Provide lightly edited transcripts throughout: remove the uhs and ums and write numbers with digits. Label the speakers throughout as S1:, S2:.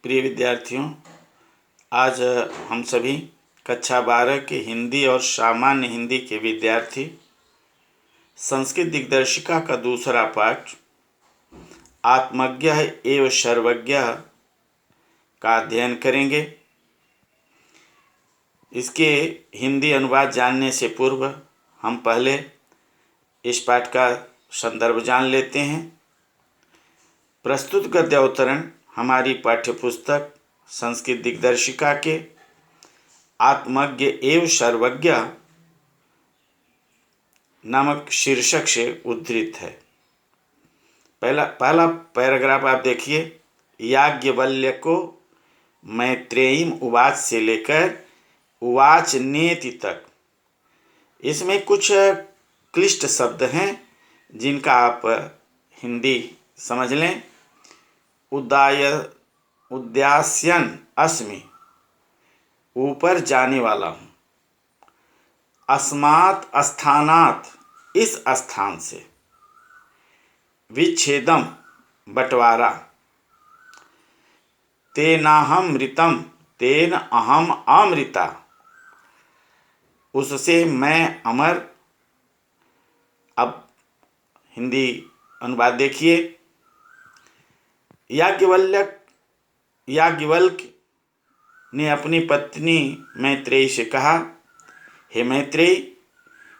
S1: प्रिय विद्यार्थियों, आज हम सभी कक्षा 12 के हिंदी और सामान्य हिंदी के विद्यार्थी संस्कृत दिग्दर्शिका का दूसरा पाठ आत्मज्ञः एव सर्वज्ञः का अध्ययन करेंगे। इसके हिंदी अनुवाद जानने से पूर्व हम पहले इस पाठ का संदर्भ जान लेते हैं। प्रस्तुत गद्य अवतरण हमारी पाठ्यपुस्तक संस्कृत दिग्दर्शिका के आत्मज्ञ एवं सर्वज्ञ नामक शीर्षक से उद्धृत है। पहला पैराग्राफ आप देखिए। याज्ञवल्क्य को मैत्रेयीम उवाच से लेकर उवाच नेति तक। इसमें कुछ क्लिष्ट शब्द हैं जिनका आप हिंदी समझ लें। उद्यास्यन अस्मि, ऊपर जाने वाला हूँ। अस्मात् स्थानात्, इस स्थान से। विच्छेदम, बंटवारा। तेनाहमृतम, तेन अहम अमृता, उससे मैं अमर। अब हिंदी अनुवाद देखिए। याज्ञवल्क्य ने अपनी पत्नी मैत्रेयी से कहा, हे मैत्रेयी,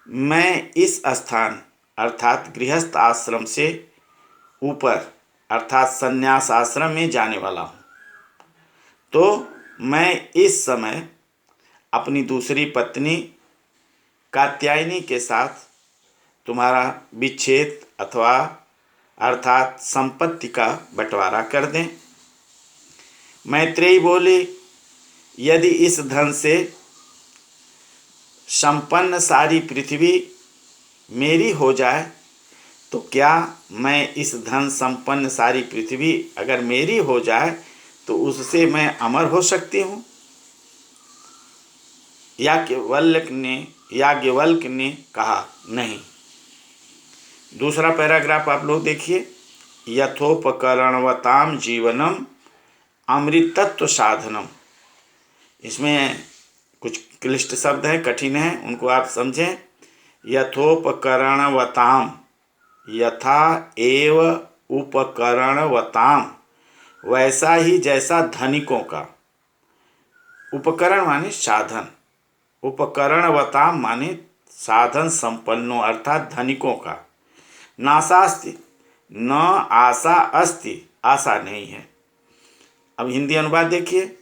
S1: मैं इस स्थान अर्थात गृहस्थ आश्रम से ऊपर अर्थात संन्यास आश्रम में जाने वाला हूँ। तो मैं इस समय अपनी दूसरी पत्नी कात्यायनी के साथ तुम्हारा विच्छेद अथवा अर्थात संपत्ति का बंटवारा कर दें। मैत्रेयी बोली, यदि इस धन से संपन्न सारी पृथ्वी मेरी हो जाए तो क्या मैं इस धन संपन्न सारी पृथ्वी अगर मेरी हो जाए तो उससे मैं अमर हो सकती हूँ? याज्ञवल्क्य ने कहा, नहीं। दूसरा पैराग्राफ आप लोग देखिए। यथोपकरणवताम जीवनम अमृतत्व साधनम। इसमें कुछ क्लिष्ट शब्द हैं, कठिन हैं, उनको आप समझें। यथोपकरणवताम, यथा एव उपकरणवताम, वैसा ही जैसा धनिकों का। उपकरण माने साधन, उपकरणवताम माने साधन संपन्नों अर्थात धनिकों का। नासास्ति, न आशा अस्ति, आशा नहीं है। अब हिंदी अनुवाद देखिए।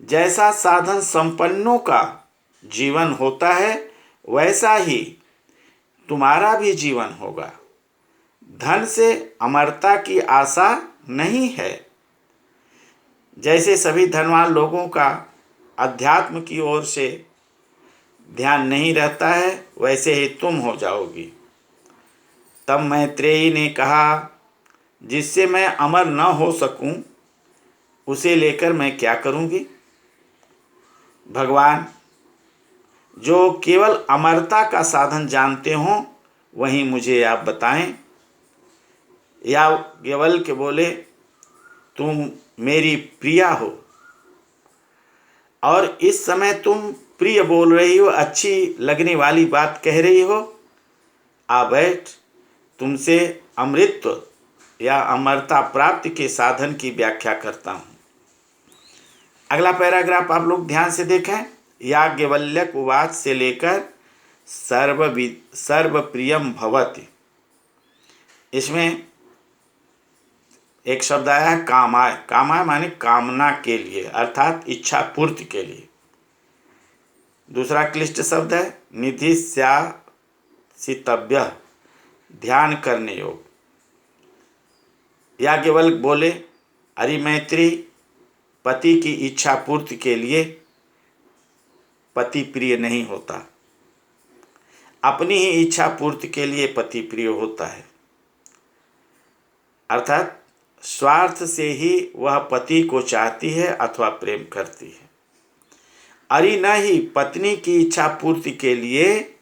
S1: जैसा साधन संपन्नों का जीवन होता है वैसा ही तुम्हारा भी जीवन होगा। धन से अमरता की आशा नहीं है। जैसे सभी धनवान लोगों का अध्यात्म की ओर से ध्यान नहीं रहता है वैसे ही तुम हो जाओगी। तब मैत्रेयी ने कहा, जिससे मैं अमर न हो सकूं उसे लेकर मैं क्या करूंगी? भगवान, जो केवल अमरता का साधन जानते हो वहीं मुझे आप बताएं। याज्ञवल्क्य बोले, तुम मेरी प्रिया हो और इस समय तुम प्रिय बोल रही हो, अच्छी लगने वाली बात कह रही हो। आ बैठ, तुमसे अमृतत्व या अमरता प्राप्ति के साधन की व्याख्या करता हूँ। अगला पैराग्राफ आप लोग ध्यान से देखें। याज्ञवल्क्य उवाच से लेकर सर्वप्रियम भवति। इसमें एक शब्द आया है कामाय। कामाय माने कामना के लिए अर्थात इच्छा पूर्ति के लिए। दूसरा क्लिष्ट शब्द है निधिस्यासितव्य, ध्यान करने योग। याज्ञवल्क्य बोले, अरे मैत्री, पति की इच्छा पूर्ति के लिए पति प्रिय नहीं होता, अपनी ही इच्छा पूर्ति के लिए पति प्रिय होता है। अर्थात स्वार्थ से ही वह पति को चाहती है अथवा प्रेम करती है। अरे नहीं, पत्नी की इच्छा पूर्ति के लिए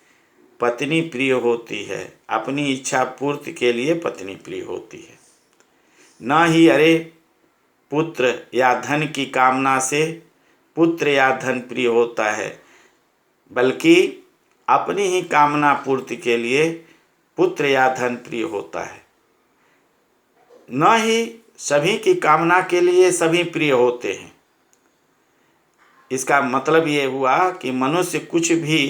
S1: पत्नी प्रिय होती है, अपनी इच्छा पूर्ति के लिए पत्नी प्रिय होती है। न ही अरे पुत्र या धन की कामना से पुत्र या धन प्रिय होता है, बल्कि अपनी ही कामना पूर्ति के लिए पुत्र या धन प्रिय होता है। न ही सभी की कामना के लिए सभी प्रिय होते हैं। इसका मतलब ये हुआ कि मनुष्य कुछ भी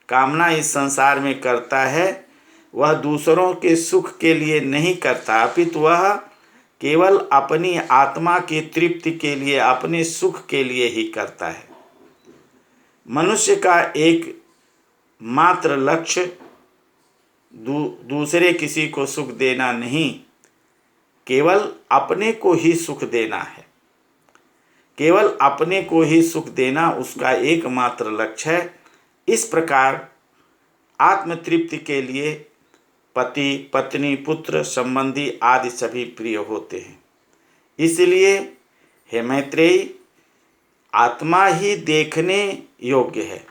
S1: कामना इस संसार में करता है वह दूसरों के सुख के लिए नहीं करता, अपितु वह केवल अपनी आत्मा की तृप्ति के लिए, अपने सुख के लिए ही करता है। मनुष्य का एक मात्र लक्ष्य दूसरे किसी को सुख देना नहीं, केवल अपने को ही सुख देना है। केवल अपने को ही सुख देना उसका एकमात्र लक्ष्य है। इस प्रकार आत्मतृप्ति के लिए पति, पत्नी, पुत्र, संबंधी आदि सभी प्रिय होते हैं। इसलिए हे मैत्रेयी, आत्मा ही देखने योग्य है।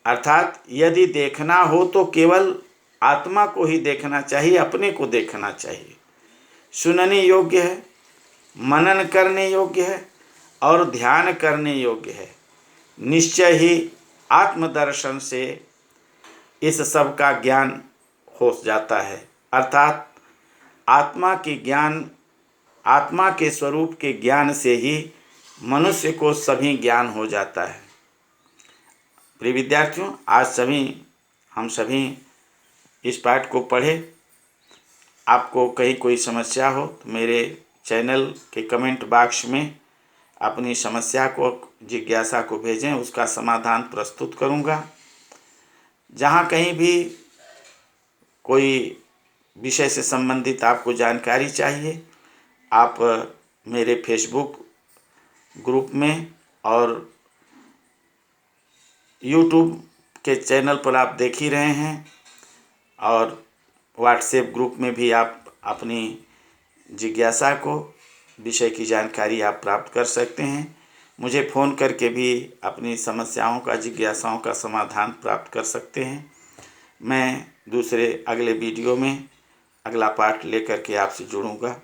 S1: अर्थात यदि देखना हो तो केवल आत्मा को ही देखना चाहिए, अपने को देखना चाहिए। सुनने योग्य है, मनन करने योग्य है और ध्यान करने योग्य है। निश्चय ही आत्मदर्शन से इस सब का ज्ञान हो जाता है। अर्थात आत्मा के ज्ञान, आत्मा के स्वरूप के ज्ञान से ही मनुष्य को सभी ज्ञान हो जाता है। प्रिय विद्यार्थियों, आज हम सभी इस पाठ को पढ़े। आपको कहीं कोई समस्या हो तो मेरे चैनल के कमेंट बॉक्स में अपनी समस्या को, जिज्ञासा को भेजें, उसका समाधान प्रस्तुत करूंगा। जहाँ कहीं भी कोई विषय से संबंधित आपको जानकारी चाहिए, आप मेरे फेसबुक ग्रुप में और यूट्यूब के चैनल पर आप देख ही रहे हैं, और व्हाट्सएप ग्रुप में भी आप अपनी जिज्ञासा को, विषय की जानकारी आप प्राप्त कर सकते हैं। मुझे फ़ोन करके भी अपनी समस्याओं का, जिज्ञासाओं का समाधान प्राप्त कर सकते हैं। मैं दूसरे अगले वीडियो में अगला पाठ लेकर के आपसे जुड़ूंगा।